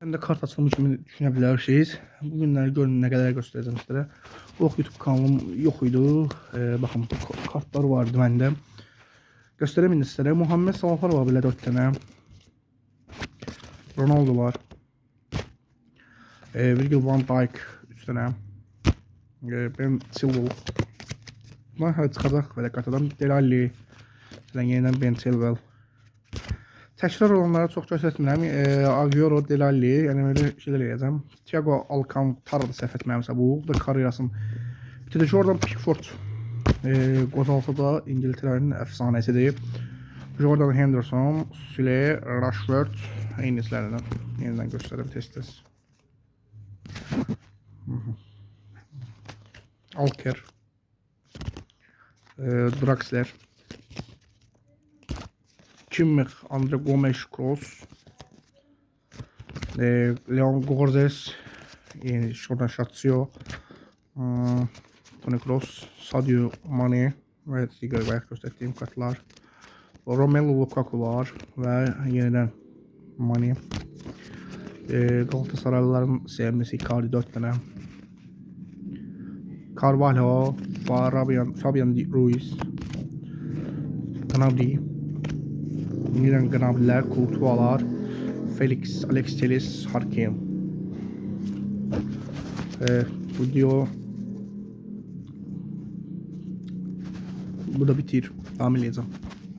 Hem de kart açılımı kimi düşünə bilərsiniz. Bu günləri görün nə qədər göstərəcəm sizlərə. Oh, YouTube kanalım yox idi. Baxın, bu kartlar vardı məndə. Göstərəm indi sizlərə. Muhammed Salahlar var belə 4 dənə. Ronaldo var. Virgil van Dijk 3 dənə. Ben Chilwell. Bunlar hələ çıxacaq belə kartadan. Delali. Yenidən Ben Chilwell. Təkrar olanlara çox göstərmirəm. Aguero, Delali, yəni belə şeylər edəcəm. Thiago Alcantara da səhv etmirəmsə bu da karyerasını bitirdi. Jordan Pickford qozalsa da İngiltərənin əfsanəsidir. Jordan Henderson, Sule, Rashford eynislərindən yenidən göstərəm tez-tez. Alker, Draxler, Kimmich, Andre Gomes, Kroos, Leon Gorzes, şuradan Şatsio, Toni Kroos, Sadio Mane ve digər bayaq göstərdiyim kartlar. Romelu Lukaku'lar və yenidən Mane. Galatasaraylıların sevmisi Icardi 4 dənə. Carvalho, Fabian Ruiz, Gnabry, yenidən Gnabry'lər, Courtois'lar, Felix, Alex Telles, Hakim. Video bu da bitir. Devam edeceğim.